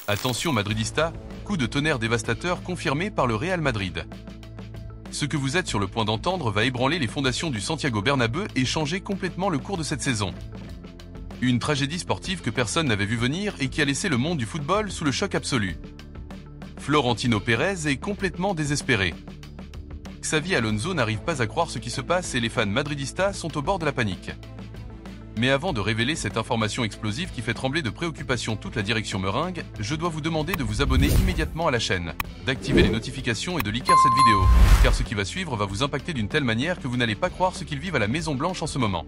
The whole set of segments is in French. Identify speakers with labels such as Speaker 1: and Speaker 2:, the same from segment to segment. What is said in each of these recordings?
Speaker 1: Attention Madridista, coup de tonnerre dévastateur confirmé par le Real Madrid. Ce que vous êtes sur le point d'entendre va ébranler les fondations du Santiago Bernabéu et changer complètement le cours de cette saison. Une tragédie sportive que personne n'avait vu venir et qui a laissé le monde du football sous le choc absolu. Florentino Pérez est complètement désespéré. Xavi Alonso n'arrive pas à croire ce qui se passe et les fans madridistas sont au bord de la panique. Mais avant de révéler cette information explosive qui fait trembler de préoccupation toute la direction meringue, je dois vous demander de vous abonner immédiatement à la chaîne, d'activer les notifications et de liker cette vidéo, car ce qui va suivre va vous impacter d'une telle manière que vous n'allez pas croire ce qu'ils vivent à la Maison Blanche en ce moment.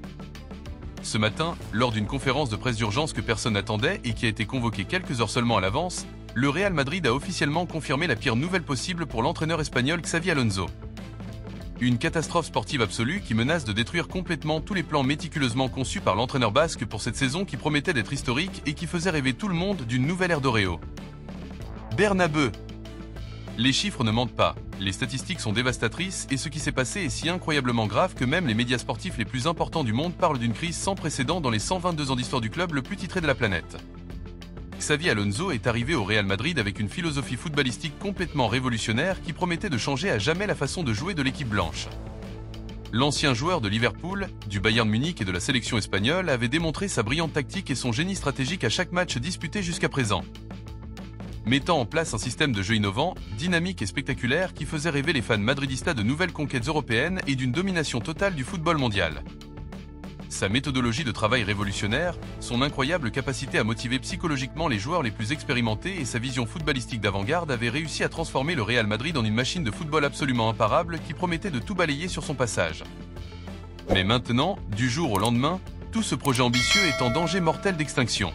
Speaker 1: Ce matin, lors d'une conférence de presse d'urgence que personne n'attendait et qui a été convoquée quelques heures seulement à l'avance, le Real Madrid a officiellement confirmé la pire nouvelle possible pour l'entraîneur espagnol Xavi Alonso. Une catastrophe sportive absolue qui menace de détruire complètement tous les plans méticuleusement conçus par l'entraîneur basque pour cette saison qui promettait d'être historique et qui faisait rêver tout le monde d'une nouvelle ère d'Oreo. Bernabéu. Les chiffres ne mentent pas, les statistiques sont dévastatrices et ce qui s'est passé est si incroyablement grave que même les médias sportifs les plus importants du monde parlent d'une crise sans précédent dans les 122 ans d'histoire du club le plus titré de la planète. Xavi Alonso est arrivé au Real Madrid avec une philosophie footballistique complètement révolutionnaire qui promettait de changer à jamais la façon de jouer de l'équipe blanche. L'ancien joueur de Liverpool, du Bayern Munich et de la sélection espagnole avait démontré sa brillante tactique et son génie stratégique à chaque match disputé jusqu'à présent. Mettant en place un système de jeu innovant, dynamique et spectaculaire qui faisait rêver les fans madridistas de nouvelles conquêtes européennes et d'une domination totale du football mondial. Sa méthodologie de travail révolutionnaire, son incroyable capacité à motiver psychologiquement les joueurs les plus expérimentés et sa vision footballistique d'avant-garde avaient réussi à transformer le Real Madrid en une machine de football absolument imparable qui promettait de tout balayer sur son passage. Mais maintenant, du jour au lendemain, tout ce projet ambitieux est en danger mortel d'extinction.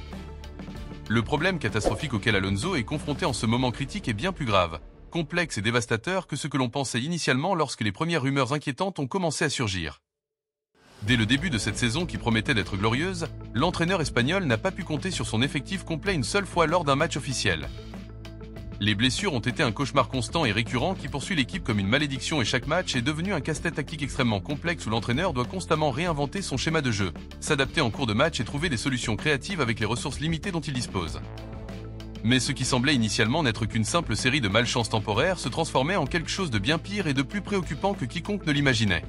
Speaker 1: Le problème catastrophique auquel Alonso est confronté en ce moment critique est bien plus grave, complexe et dévastateur que ce que l'on pensait initialement lorsque les premières rumeurs inquiétantes ont commencé à surgir. Dès le début de cette saison qui promettait d'être glorieuse, l'entraîneur espagnol n'a pas pu compter sur son effectif complet une seule fois lors d'un match officiel. Les blessures ont été un cauchemar constant et récurrent qui poursuit l'équipe comme une malédiction et chaque match est devenu un casse-tête tactique extrêmement complexe où l'entraîneur doit constamment réinventer son schéma de jeu, s'adapter en cours de match et trouver des solutions créatives avec les ressources limitées dont il dispose. Mais ce qui semblait initialement n'être qu'une simple série de malchances temporaires se transformait en quelque chose de bien pire et de plus préoccupant que quiconque ne l'imaginait.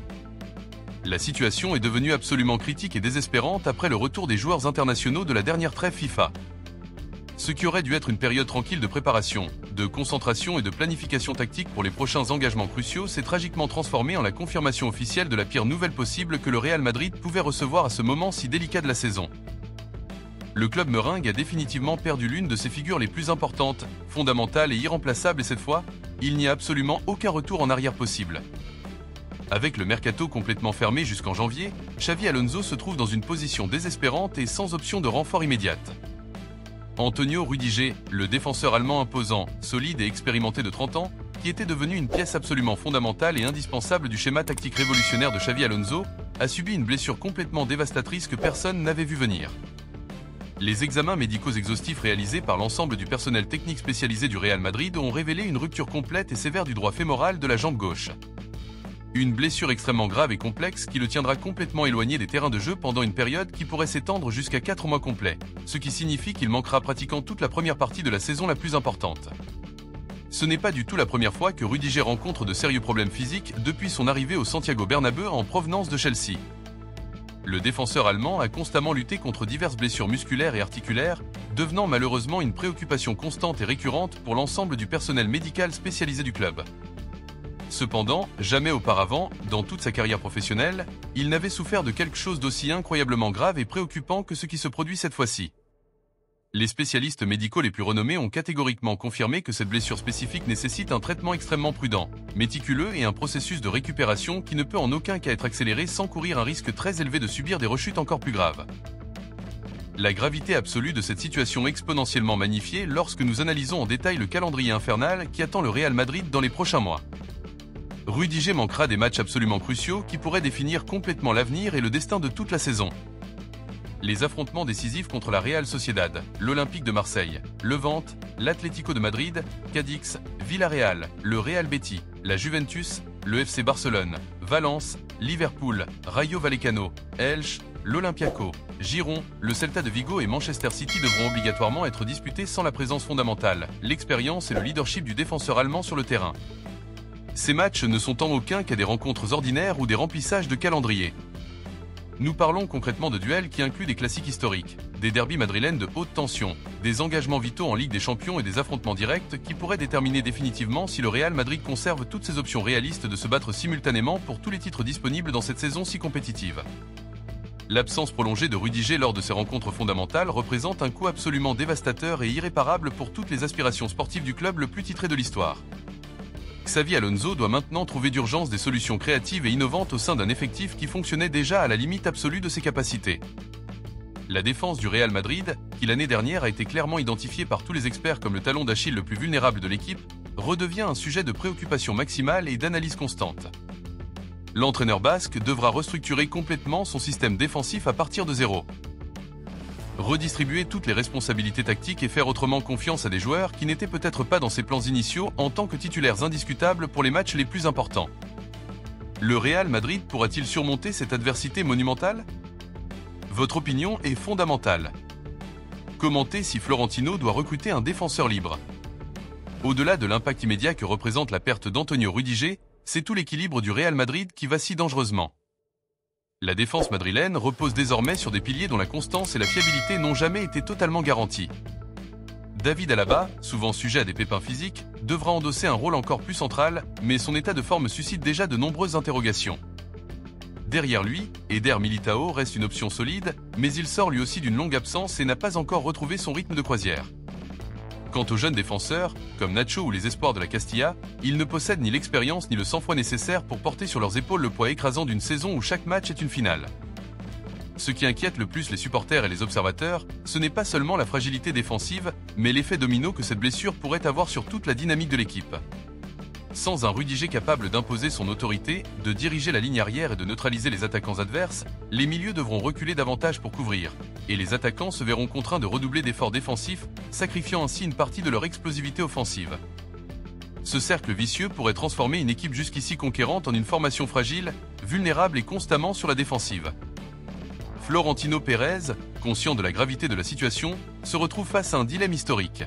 Speaker 1: La situation est devenue absolument critique et désespérante après le retour des joueurs internationaux de la dernière trêve FIFA. Ce qui aurait dû être une période tranquille de préparation, de concentration et de planification tactique pour les prochains engagements cruciaux s'est tragiquement transformé en la confirmation officielle de la pire nouvelle possible que le Real Madrid pouvait recevoir à ce moment si délicat de la saison. Le club meringue a définitivement perdu l'une de ses figures les plus importantes, fondamentales et irremplaçables et cette fois, il n'y a absolument aucun retour en arrière possible. Avec le mercato complètement fermé jusqu'en janvier, Xavi Alonso se trouve dans une position désespérante et sans option de renfort immédiate. Antonio Rüdiger, le défenseur allemand imposant, solide et expérimenté de 30 ans, qui était devenu une pièce absolument fondamentale et indispensable du schéma tactique révolutionnaire de Xavi Alonso, a subi une blessure complètement dévastatrice que personne n'avait vu venir. Les examens médicaux exhaustifs réalisés par l'ensemble du personnel technique spécialisé du Real Madrid ont révélé une rupture complète et sévère du droit fémoral de la jambe gauche. Une blessure extrêmement grave et complexe qui le tiendra complètement éloigné des terrains de jeu pendant une période qui pourrait s'étendre jusqu'à 4 mois complets, ce qui signifie qu'il manquera pratiquement toute la première partie de la saison la plus importante. Ce n'est pas du tout la première fois que Rüdiger rencontre de sérieux problèmes physiques depuis son arrivée au Santiago Bernabéu en provenance de Chelsea. Le défenseur allemand a constamment lutté contre diverses blessures musculaires et articulaires, devenant malheureusement une préoccupation constante et récurrente pour l'ensemble du personnel médical spécialisé du club. Cependant, jamais auparavant, dans toute sa carrière professionnelle, il n'avait souffert de quelque chose d'aussi incroyablement grave et préoccupant que ce qui se produit cette fois-ci. Les spécialistes médicaux les plus renommés ont catégoriquement confirmé que cette blessure spécifique nécessite un traitement extrêmement prudent, méticuleux et un processus de récupération qui ne peut en aucun cas être accéléré sans courir un risque très élevé de subir des rechutes encore plus graves. La gravité absolue de cette situation exponentiellement magnifiée lorsque nous analysons en détail le calendrier infernal qui attend le Real Madrid dans les prochains mois. Rüdiger manquera des matchs absolument cruciaux qui pourraient définir complètement l'avenir et le destin de toute la saison. Les affrontements décisifs contre la Real Sociedad, l'Olympique de Marseille, Levante, l'Atlético de Madrid, Cadix, Villarreal, le Real Betis, la Juventus, le FC Barcelone, Valence, Liverpool, Rayo Vallecano, Elche, l'Olympiakos, Giron, le Celta de Vigo et Manchester City devront obligatoirement être disputés sans la présence fondamentale, l'expérience et le leadership du défenseur allemand sur le terrain. Ces matchs ne sont en aucun cas des rencontres ordinaires ou des remplissages de calendrier. Nous parlons concrètement de duels qui incluent des classiques historiques, des derbys madrilènes de haute tension, des engagements vitaux en Ligue des Champions et des affrontements directs qui pourraient déterminer définitivement si le Real Madrid conserve toutes ses options réalistes de se battre simultanément pour tous les titres disponibles dans cette saison si compétitive. L'absence prolongée de Rudiger lors de ces rencontres fondamentales représente un coup absolument dévastateur et irréparable pour toutes les aspirations sportives du club le plus titré de l'histoire. Xavi Alonso doit maintenant trouver d'urgence des solutions créatives et innovantes au sein d'un effectif qui fonctionnait déjà à la limite absolue de ses capacités. La défense du Real Madrid, qui l'année dernière a été clairement identifiée par tous les experts comme le talon d'Achille le plus vulnérable de l'équipe, redevient un sujet de préoccupation maximale et d'analyse constante. L'entraîneur basque devra restructurer complètement son système défensif à partir de zéro. Redistribuer toutes les responsabilités tactiques et faire autrement confiance à des joueurs qui n'étaient peut-être pas dans ses plans initiaux en tant que titulaires indiscutables pour les matchs les plus importants. Le Real Madrid pourra-t-il surmonter cette adversité monumentale ? Votre opinion est fondamentale. Commentez si Florentino doit recruter un défenseur libre. Au-delà de l'impact immédiat que représente la perte d'Antonio Rudiger, c'est tout l'équilibre du Real Madrid qui vacille dangereusement. La défense madrilène repose désormais sur des piliers dont la constance et la fiabilité n'ont jamais été totalement garanties. David Alaba, souvent sujet à des pépins physiques, devra endosser un rôle encore plus central, mais son état de forme suscite déjà de nombreuses interrogations. Derrière lui, Eder Militao reste une option solide, mais il sort lui aussi d'une longue absence et n'a pas encore retrouvé son rythme de croisière. Quant aux jeunes défenseurs, comme Nacho ou les espoirs de la Castilla, ils ne possèdent ni l'expérience ni le sang-froid nécessaire pour porter sur leurs épaules le poids écrasant d'une saison où chaque match est une finale. Ce qui inquiète le plus les supporters et les observateurs, ce n'est pas seulement la fragilité défensive, mais l'effet domino que cette blessure pourrait avoir sur toute la dynamique de l'équipe. Sans un Rudiger capable d'imposer son autorité, de diriger la ligne arrière et de neutraliser les attaquants adverses, les milieux devront reculer davantage pour couvrir, et les attaquants se verront contraints de redoubler d'efforts défensifs, sacrifiant ainsi une partie de leur explosivité offensive. Ce cercle vicieux pourrait transformer une équipe jusqu'ici conquérante en une formation fragile, vulnérable et constamment sur la défensive. Florentino Pérez, conscient de la gravité de la situation, se retrouve face à un dilemme historique.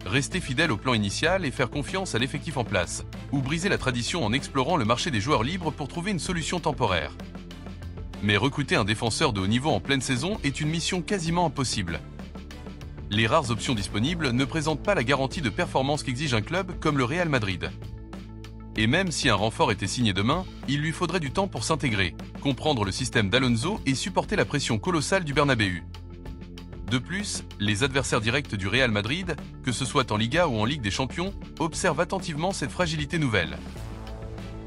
Speaker 1: Rester fidèle au plan initial et faire confiance à l'effectif en place, ou briser la tradition en explorant le marché des joueurs libres pour trouver une solution temporaire. Mais recruter un défenseur de haut niveau en pleine saison est une mission quasiment impossible. Les rares options disponibles ne présentent pas la garantie de performance qu'exige un club comme le Real Madrid. Et même si un renfort était signé demain, il lui faudrait du temps pour s'intégrer, comprendre le système d'Alonso et supporter la pression colossale du Bernabéu. De plus, les adversaires directs du Real Madrid, que ce soit en Liga ou en Ligue des Champions, observent attentivement cette fragilité nouvelle.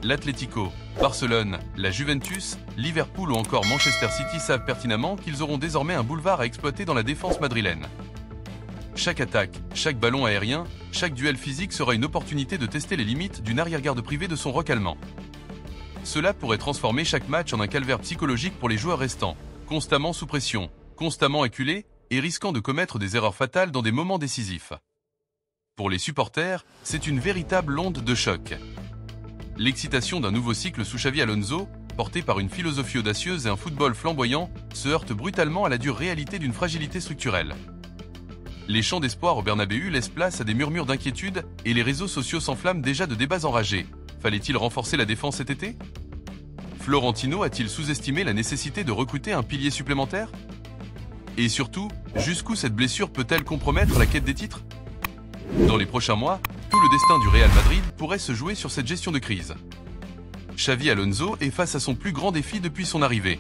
Speaker 1: L'Atlético, Barcelone, la Juventus, Liverpool ou encore Manchester City savent pertinemment qu'ils auront désormais un boulevard à exploiter dans la défense madrilène. Chaque attaque, chaque ballon aérien, chaque duel physique sera une opportunité de tester les limites d'une arrière-garde privée de son roc allemand. Cela pourrait transformer chaque match en un calvaire psychologique pour les joueurs restants, constamment sous pression, constamment acculés, et risquant de commettre des erreurs fatales dans des moments décisifs. Pour les supporters, c'est une véritable onde de choc. L'excitation d'un nouveau cycle sous Xavi Alonso, porté par une philosophie audacieuse et un football flamboyant, se heurte brutalement à la dure réalité d'une fragilité structurelle. Les chants d'espoir au Bernabéu laissent place à des murmures d'inquiétude et les réseaux sociaux s'enflamment déjà de débats enragés. Fallait-il renforcer la défense cet été ? Florentino a-t-il sous-estimé la nécessité de recruter un pilier supplémentaire ? Et surtout, jusqu'où cette blessure peut-elle compromettre la quête des titres ? Dans les prochains mois, tout le destin du Real Madrid pourrait se jouer sur cette gestion de crise. Xavi Alonso est face à son plus grand défi depuis son arrivée.